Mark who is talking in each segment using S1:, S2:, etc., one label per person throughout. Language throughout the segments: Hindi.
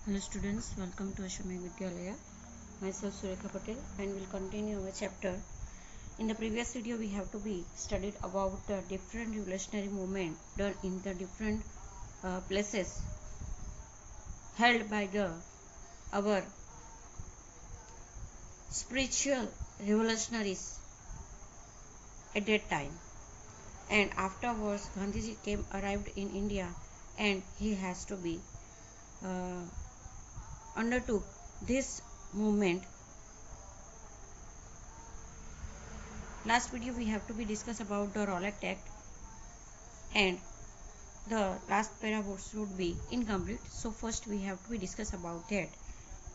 S1: Hello students, welcome to Ashwamedh Vidyalaya. Myself Surekha Patel and will continue our chapter. In the previous video we have to be studied about the different revolutionary movement done in the different places held by our spiritual revolutionaries at that time. And afterwards Gandhiji arrived in India and he has to be uh, undertook this movement. Last video we have to be discuss about the Rowlatt Act and the last paragraphs would be incomplete. So first we have to be discuss about that.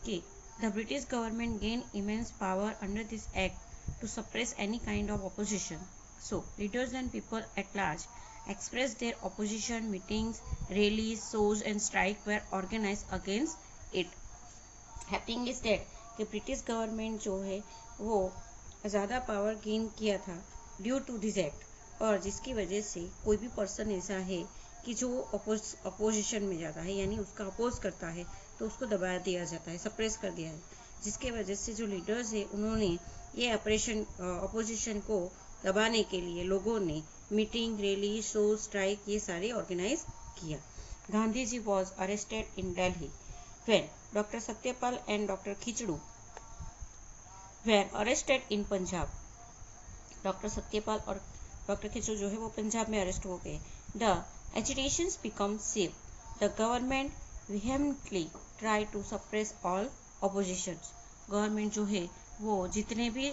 S1: Okay, the British government gained immense power under this act to suppress any kind of opposition. So leaders and people at large expressed their opposition. Meetings, rallies, shows and strike were organized against it. Happening is that कि ब्रिटिश गवर्नमेंट जो है वो ज़्यादा पावर गेन किया था ड्यू टू दिस एक्ट, और जिसकी वजह से कोई भी पर्सन ऐसा है कि जो अपोजिशन में जाता है यानी उसका अपोज करता है तो उसको दबा दिया जाता है, सप्रेस कर दिया है, जिसके वजह से जो लीडर्स है उन्होंने ये अपोजिशन को दबाने के लिए लोगों ने मीटिंग, रैली, शो, स्ट्राइक ये सारे ऑर्गेनाइज किया. Gandhi ji was arrested in Delhi when Dr. Satyapal and Dr. Khichdu were arrested in Punjab. Doctor Satyapal और डॉक्टर खिचड़ू जो है वो पंजाब में अरेस्ट हो गए. The agitations become severe. The government vehemently tried to suppress all oppositions. Government जो है वो जितने भी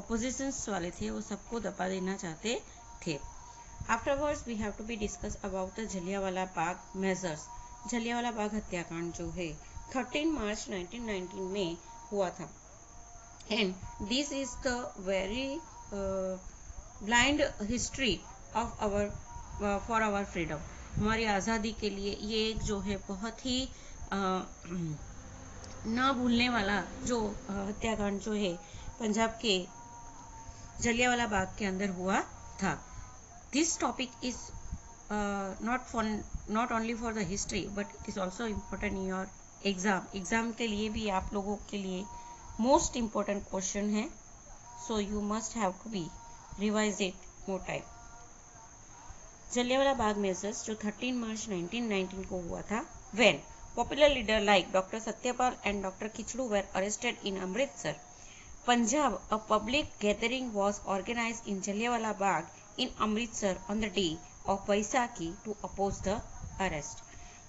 S1: ऑपोजिशंस वाले थे वो सबको दबा देना चाहते थे. Afterwards we have to be discuss about the Jallianwala Bagh measures. Jallianwala Bagh हत्याकांड जो है 13 मार्च 1919 में हुआ था. And this is the very blind history of our for our freedom. हमारी आज़ादी के लिए ये एक जो है बहुत ही ना भूलने वाला जो हत्याकांड जो है पंजाब के जलियांवाला बाग के अंदर हुआ था. This topic is not only for the history but it is also important in your exam के लिए भी आप लोगों के लिए most important question है. so you must have to be revise it more time. Jallianwala Bagh measures जो 13 मार्च 1919 को हुआ था when popular leader like Dr. Satyapal and Dr. Khichdu were arrested in Amritsar, Punjab. A public gathering was organized in Jallianwala Bagh in Amritsar on the day of Vaisakhi to oppose the arrest.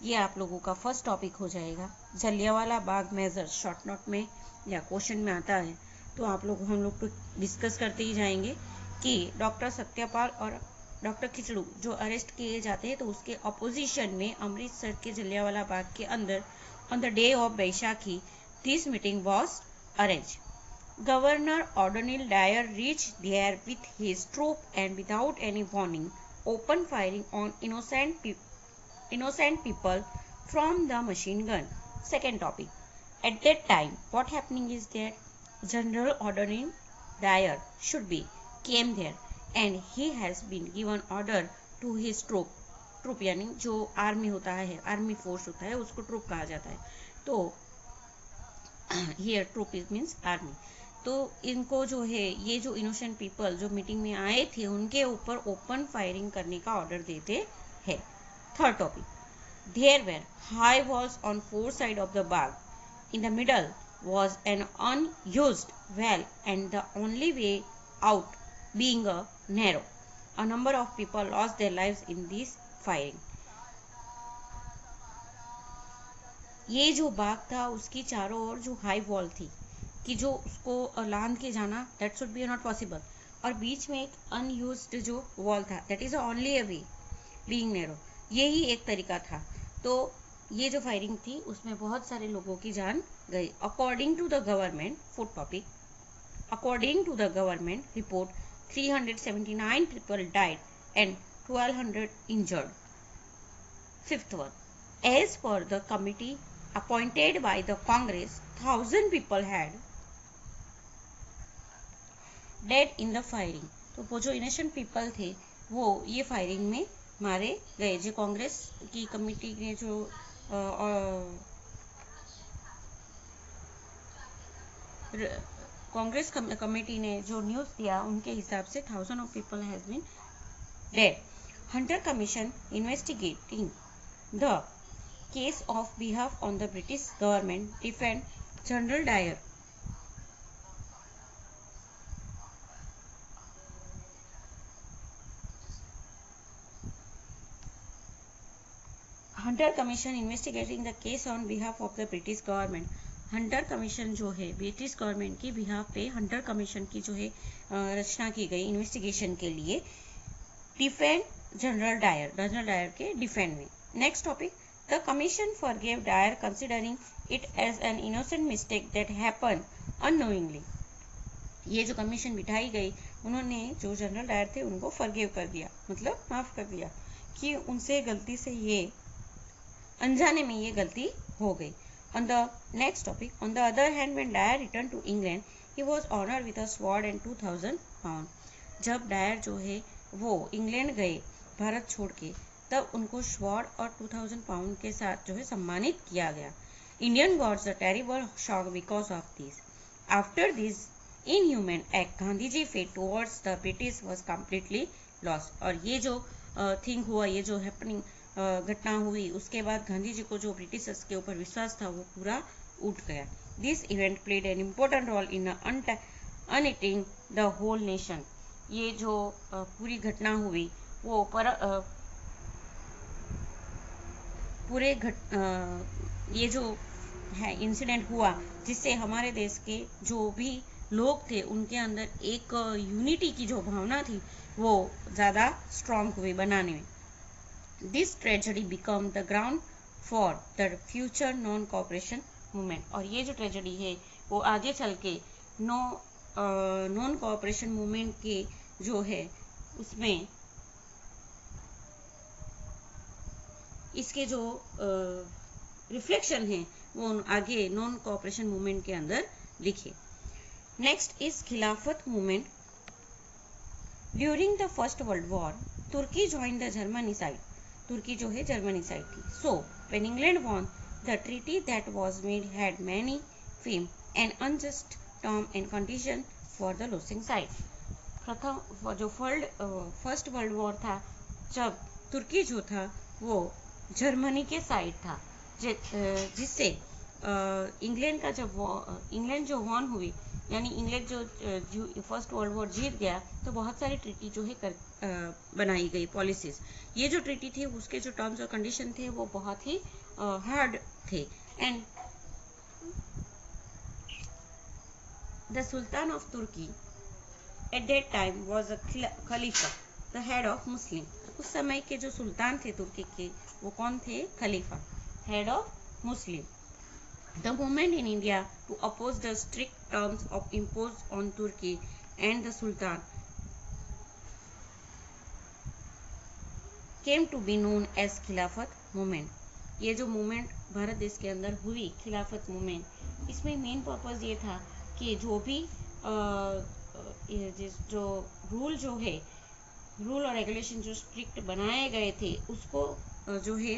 S1: ये आप लोगों का फर्स्ट टॉपिक हो जाएगा. Jallianwala Bagh measures short note में या क्वेश्चन में आता है तो हम लोग तो डिस्कस करते ही जाएंगे कि डॉक्टर सत्यपाल और डॉक्टर खिचड़ू जो अरेस्ट किए जाते हैं तो उसके अपोजिशन में अमृतसर के जलियांवाला बाग के अंदर on the day of Baisakhi this meeting was arrange. Governor O'Donnell Dyer reached there with his troop and without any warning opened firing on innocent people from the machine gun. Second topic. At that time, what happening is that General O'Donnell Dyer should be came there and he has been given order to his troop यानी जो आर्मी होता है, आर्मी फोर्स होता है उसको ट्रूप कहा जाता है. तो here troop means army. तो इनको जो है ये जो इनोसेंट पीपल जो मीटिंग में आए थे उनके ऊपर ओपन फायरिंग करने का ऑर्डर देते हैं. Third topic. There were high walls on four side of the bagh. In the middle was an unused well and the only way out being a narrow. A number of people lost their lives in this firing. ये जो बाग था उसकी चारों ओर जो हाई वॉल थी कि जो उसको लांद के जाना that should B not possible, और बीच में एक अनयूज्ड जो वॉल था that is only a way being narrow. यही एक तरीका था. तो ये जो फायरिंग थी उसमें बहुत सारे लोगों की जान गई. According to the government foot topic. According to the government report 379 people died and 1200 injured. Fifth one. As per the committee appointed by the Congress, 1000 people had dead in the firing. तो वो जो इनोसेंट पीपल थे वो ये फायरिंग में मारे गए. जो कांग्रेस की कमेटी ने जो कांग्रेस कमेटी ने जो न्यूज़ दिया उनके हिसाब से 1000 of people has been dead. Hunter commission investigating the case of behalf on the British government defend general Dyer. Hunter commission investigating the case on behalf of the British government. Hunter commission जो है ब्रिटिश गवर्नमेंट की बिहाफ पे हंटर कमीशन की जो है रचना की गई इन्वेस्टिगेशन के लिए डिफेंड जनरल डायर के डिफेंड में. Next topic, the commission forgave Dyer considering it as an innocent mistake that happen unknowingly. ये जो कमीशन बिठाई गई उन्होंने जो जनरल डायर थे उनको फॉरगिव कर दिया, मतलब माफ कर दिया कि उनसे गलती से ये अनजाने में ये गलती हो गई. On the next topic, on the other hand, when Dyer returned to England, he was honored with a sword and 2000 pound. जब डायर जो है वो इंग्लैंड गए भारत छोड़ के, तब उनको स्वॉर्ड और 2000 पाउंड के साथ जो है सम्मानित किया गया. Indian gots a terrible shock because of this. After this inhuman act, Gandhi ji faith towards the British was completely lost. और ये जो थिंग हुआ, ये जो हैपनिंग घटना हुई, उसके बाद गांधी जी को जो ब्रिटिशर्स के ऊपर विश्वास था वो पूरा उठ गया. This event played an important role in uniting the whole nation. ये जो पूरी घटना हुई वो ये जो है इंसिडेंट हुआ जिससे हमारे देश के जो भी लोग थे उनके अंदर एक यूनिटी की जो भावना थी वो ज़्यादा स्ट्रांग हुई बनाने में. This tragedy became the ground for the future non-cooperation movement. और ये जो ट्रेजेडी है वो आगे चल के नॉन कोऑपरेशन मूवमेंट के जो है उसमें इसके जो रिफ्लेक्शन है वो आगे नॉन कोऑपरेशन मूवमेंट के अंदर दिखे. Next is Khilafat movement. During the first world war Turkey join the Germany side. Turkey जो है जर्मनी साइड थी. So when England won the treaty that was made had many fame and unjust term and condition for the losing side. प्रथम जो फर्स्ट वर्ल्ड वॉर था, जब तुर्की जो था वो जर्मनी के साइड था, जिससे इंग्लैंड जो वॉन हुई, यानी इंग्लैंड जो फर्स्ट वर्ल्ड वॉर जीत गया, तो बहुत सारी ट्रीटी जो है बनाई गई पॉलिसीज. ये जो ट्रीटी थी उसके जो टर्म्स और कंडीशन थे वो बहुत ही हार्ड थे. And the sultan of Turkey at that time was a khalifa, the head of Muslim. उस समय के जो सुल्तान थे तुर्की के वो कौन थे? खलीफा, head of Muslim. The movement in India to oppose the strict terms of imposed on Turkey and the Sultan came to be known as खिलाफत movement. ये जो मूवमेंट भारत देश के अंदर हुई खिलाफत मूवमेंट, इसमें मेन पर्पस ये था कि जो भी जो रूल और रेगुलेशन जो स्ट्रिक्ट बनाए गए थे उसको जो है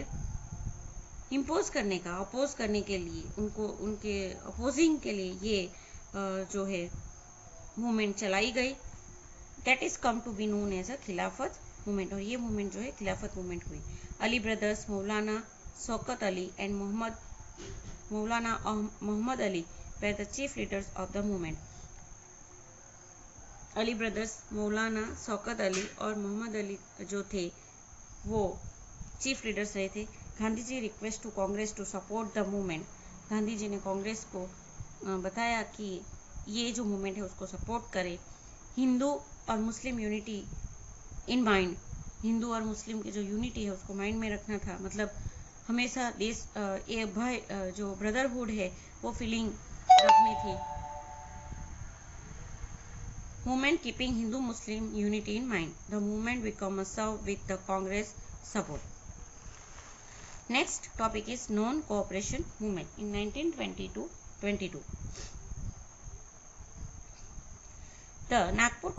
S1: इम्पोज करने का, अपोज करने के लिए, उनके अपोजिंग के लिए ये जो है मूवमेंट चलाई गई. That is come to be known as a Khilafat movement. और ये मूवमेंट जो है खिलाफत मूवमेंट हुई. Ali brothers, Maulana Shaukat Ali and Maulana Mohammad Ali were the chief leaders of the movement. Ali brothers, Maulana Shaukat Ali और मोहम्मद अली जो थे वो चीफ लीडर्स रहे थे. Gandhi ji request to Congress to support the movement. Gandhi ji ने कांग्रेस को बताया कि ये जो मूवमेंट है उसको सपोर्ट करे. हिंदू और मुस्लिम यूनिटी इन माइंड. हिंदू और मुस्लिम की जो यूनिटी है उसको माइंड में रखना था. मतलब हमेशा देश ये भाई जो ब्रदरहुड है वो फीलिंग रखनी थी. Movement keeping Hindu Muslim unity in mind. The movement become a serve with the Congress support. Next topic is non-cooperation movement in 1922. The Nagpur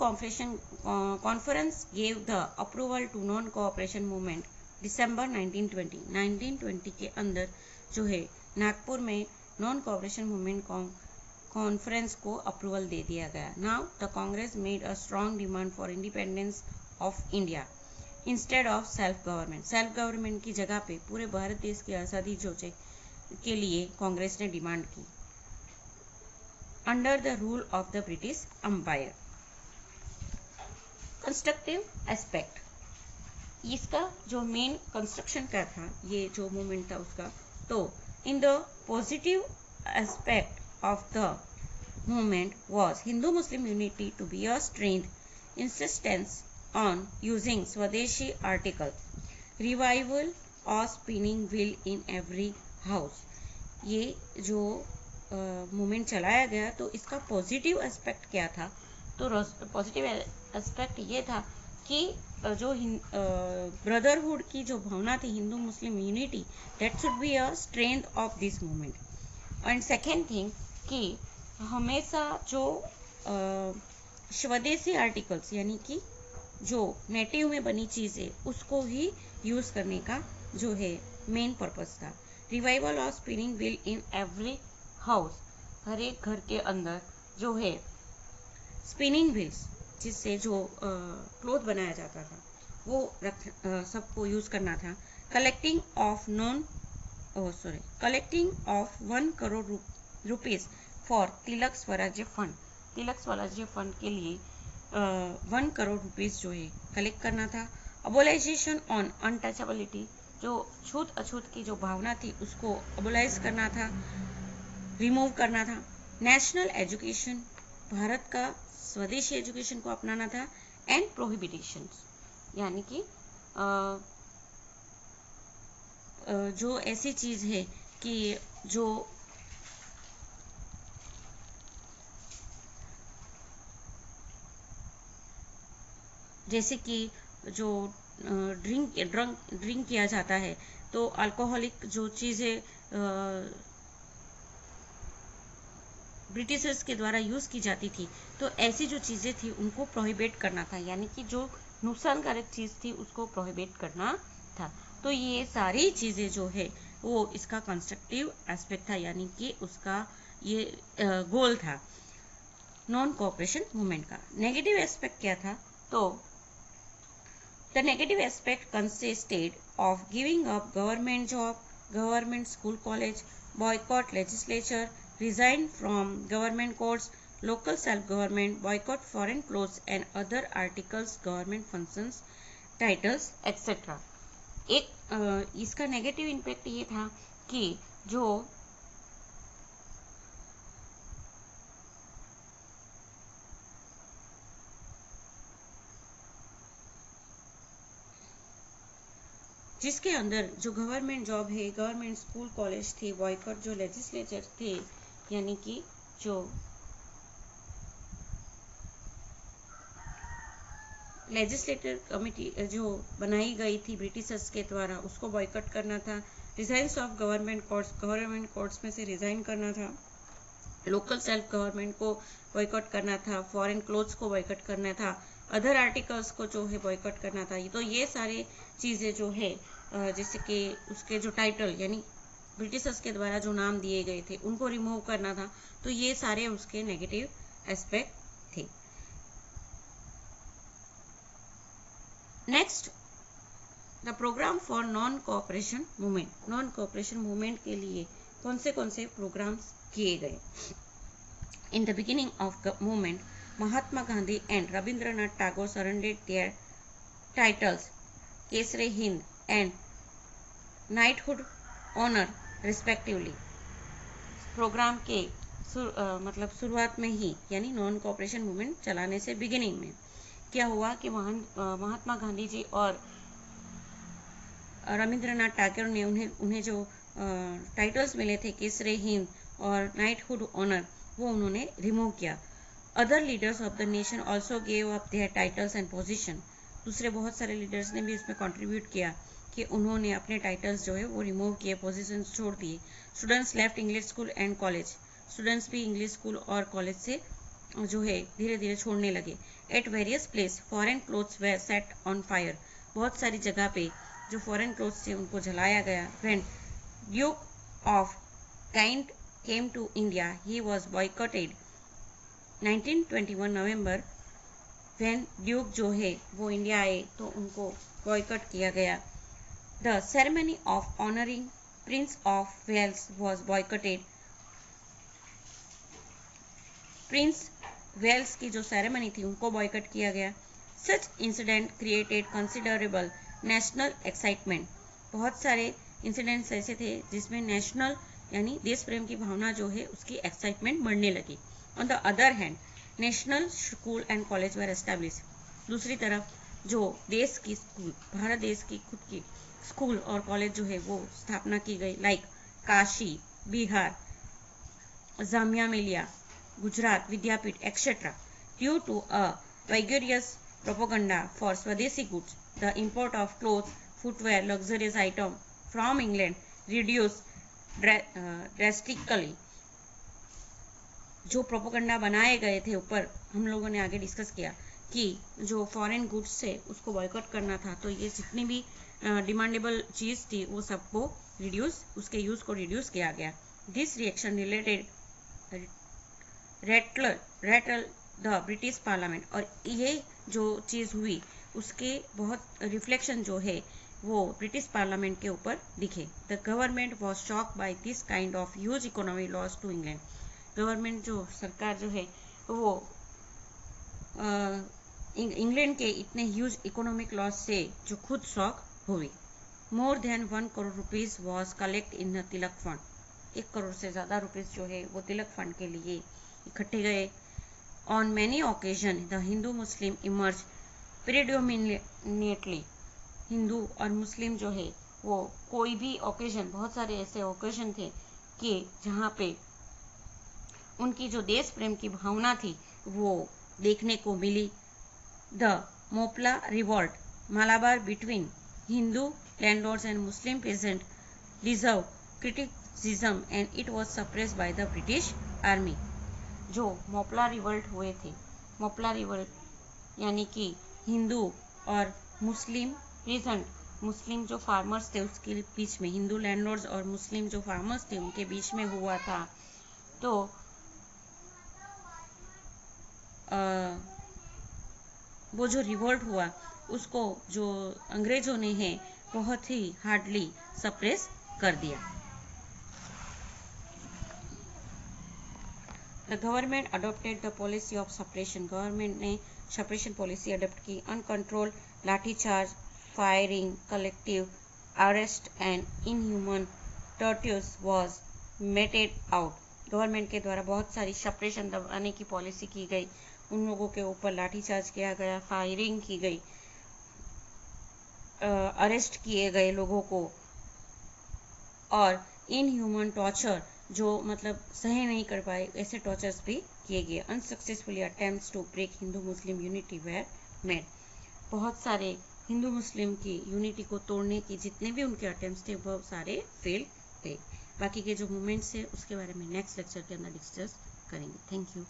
S1: Conference gave the approval to non-cooperation movement December 1920. 1920 के अंदर जो है नागपुर में नॉन कोऑपरेशन मूवमेंट कॉन्फ्रेंस को अप्रूवल दे दिया गया। Now the Congress made a strong demand for independence of India instead of self government. Self government की जगह पे पूरे भारत देश की आज़ादी जो के लिए कांग्रेस ने डिमांड की under the rule of the British empire. Constructive aspect, इसका जो मेन कंस्ट्रक्शन का था, ये जो मूवमेंट था उसका, तो in the positive aspect of the movement was Hindu-Muslim unity to be a strength, insistence on using Swadeshi article, revival of spinning wheel in every house। ये जो मूवमेंट चलाया गया तो इसका पॉजिटिव एस्पेक्ट क्या था? तो पॉजिटिव एस्पेक्ट ये था कि जो ब्रदरहुड की जो भावना थी, Hindu Muslim unity, that should be a strength of this movement. And second thing कि हमेशा जो स्वदेशी आर्टिकल्स यानी कि जो नेटिव में बनी चीज़ें उसको ही यूज़ करने का जो है मेन पर्पस था। Revival of spinning wheel in every house, हर एक घर के अंदर जो है स्पिनिंग व्हील्स जिससे जो क्लोथ बनाया जाता था वो सबको यूज़ करना था। Collecting of 1 crore rupees for Tilak Swarajya fund. Tilak Swarajya fund के लिए 1 करोड़ रुपीज़ जो है कलेक्ट करना था। अबोलाइजेशन ऑन अनटचेबिलिटी, जो छूत अछूत की जो भावना थी उसको अबोलाइज करना था, रिमूव करना था। नेशनल एजुकेशन, भारत का स्वदेशी एजुकेशन को अपनाना था। एंड प्रोहिबिटेशन, यानी कि जो ऐसी चीज़ है कि जो जैसे कि जो ड्रिंक किया जाता है तो अल्कोहलिक जो चीज़ें ब्रिटिशर्स के द्वारा यूज़ की जाती थी, तो ऐसी जो चीज़ें थी उनको प्रोहिबिट करना था, यानी कि जो नुकसानकारक चीज़ थी उसको प्रोहिबिट करना था। तो ये सारी चीज़ें जो है वो इसका कंस्ट्रक्टिव एस्पेक्ट था, यानी कि उसका ये गोल था नॉन कोऑपरेशन मूवमेंट का। नेगेटिव एस्पेक्ट क्या था? तो the negative aspect consisted of giving up government job, government school college, boycott legislature, resign from government courts, local self-government, boycott foreign clothes and other articles, government functions, titles, etc. एक इसका नेगेटिव इम्पैक्ट ये था कि जो जिसके अंदर जो गवर्नमेंट जॉब है, गवर्नमेंट स्कूल कॉलेज थे, बॉयकॉट जो लेजिस्लेचर थे, यानी कि जो लेजिस्लेटिव कमिटी जो बनाई गई थी ब्रिटिशर्स के द्वारा उसको बॉयकॉट करना था। रिजाइन्स ऑफ गवर्नमेंट कोर्ट्स में से रिजाइन करना था। लोकल सेल्फ गवर्नमेंट को बॉयकॉट करना था। फॉरेन क्लोथ्स को बॉयकॉट करना था। अदर आर्टिकल्स को जो है बॉयकॉट करना था। तो ये सारे चीज़ें जो है जैसे कि उसके जो टाइटल यानी ब्रिटिशर्स के द्वारा जो नाम दिए गए थे उनको रिमूव करना था। तो ये सारे उसके नेगेटिव एस्पेक्ट थे। Next, the programme for non cooperation movement. Non cooperation movement के लिए कौन से प्रोग्राम्स किए गए? In the beginning of the movement, Mahatma Gandhi and Rabindranath Tagore surrendered their titles Kaiser Hind and knighthood honour respectively. Programme के मतलब शुरुआत में ही यानी नॉन कोऑपरेशन मूवमेंट चलाने से बिगिनिंग में क्या हुआ कि महात्मा गांधी जी और रविंद्रनाथ टैगोर ने उन्हें जो टाइटल्स मिले थे केसरे हिंद और नाइटहुड ऑनर वो उन्होंने रिमूव किया। Other leaders of the nation also gave up their titles and position. दूसरे बहुत सारे लीडर्स ने भी उसमें कंट्रीब्यूट किया कि उन्होंने अपने टाइटल्स जो है वो रिमूव किए, पोजीशन छोड़ दिए। Students left English school and college. Students भी इंग्लिश स्कूल और कॉलेज से जो है धीरे धीरे छोड़ने लगे। At various place foreign clothes way set on fire. बहुत सारी जगह पे जो फॉरेन क्लोथ्स थे उनको जलाया गया। When duke of Kent came to India, he was boycotted. 1921 November when duke जो है वो इंडिया आए तो उनको बॉयकॉट किया गया. The ceremony of honoring Prince of Wales was boycotted. Prince Wales की जो सेरेमनी थी उनको बॉयकॉट किया गया. Such incident created considerable national excitement. बहुत सारे इंसिडेंट्स ऐसे थे जिसमें नेशनल यानी देश प्रेम की भावना जो है उसकी एक्साइटमेंट बढ़ने लगी. On the other hand national school and college were establish. दूसरी तरफ जो देश की स्कूल, भारत देश की खुद की स्कूल और कॉलेज जो है वो स्थापना की गई, like Kashi, Bihar, Jamia Millia, Gujarat Vidyapith etcetera. Due to a vigorous propaganda for Swadeshi goods, the import of clothes, footwear, luxurious items from England reduced drastically. जो प्रोपोगंडा बनाए गए थे ऊपर हम लोगों ने आगे डिस्कस किया कि जो फॉरेन गुड्स से उसको बॉयकॉट करना था, तो ये जितनी भी डिमांडेबल चीज थी वो सबको रिड्यूस, उसके यूज को रिड्यूस किया गया. This reaction related Ratle the British parliament. और ये जो चीज हुई उसके बहुत रिफ्लेक्शन जो है वो ब्रिटिश पार्लियामेंट के ऊपर दिखे. The government was shock by this kind of huge economy loss to England. Government जो सरकार जो है वो इंग्लैंड के इतने ह्यूज इकोनॉमिक लॉस से जो खुद शॉक हुई. More than 1 crore rupees was collect in Tilak fund. 1 crore से ज्यादा रुपीज जो है वो तिलक फंड के लिए इकट्ठे गए. On many occasions, the Hindu-Muslim emerged predominantly. Hindu और मुस्लिम जो है वो कोई भी ओकेजन, बहुत सारे ऐसे ओकेजन थे कि जहाँ पे उनकी जो देश प्रेम की भावना थी वो देखने को मिली. The Moplah revolt Malabar between Hindu landlords and Muslim peasant deserve criticism and it was suppressed by the British army. जो मोपला रिवोल्ट हुए थे, मोपला रिवोल्ट यानी कि हिंदू और मुस्लिम पीजेंट, मुस्लिम जो फार्मर्स थे उसके बीच में, हिंदू लैंडलॉर्ड्स और मुस्लिम जो फार्मर्स थे उनके बीच में हुआ था. तो वो जो रिवोल्ट हुआ उसको जो अंग्रेजों ने है बहुत ही हार्डली सप्रेस कर दिया. The government adopted the policy of suppression. Government ने सप्रेशन पॉलिसी अडॉप्ट की. Uncontrolled lathi charge, firing, collective arrest and inhuman tortures was meted out. Government के द्वारा बहुत सारी सप्रेशन दबाने की पॉलिसी की गई. उन लोगों के ऊपर लाठीचार्ज किया गया, फायरिंग की गई, अरेस्ट किए गए लोगों को, और इनह्यूमन टॉर्चर जो मतलब सह नहीं कर पाए ऐसे टॉर्चर्स भी किए गए. Unsuccessfully attempts to break Hindu Muslim unity were made. बहुत सारे हिंदू मुस्लिम की यूनिटी को तोड़ने की जितने भी उनके अटेम्प्ट्स थे वो सारे फेल थे. बाकी के जो मूवमेंट्स है उसके बारे में नेक्स्ट लेक्चर के अंदर डिस्कस करेंगे. Thank you.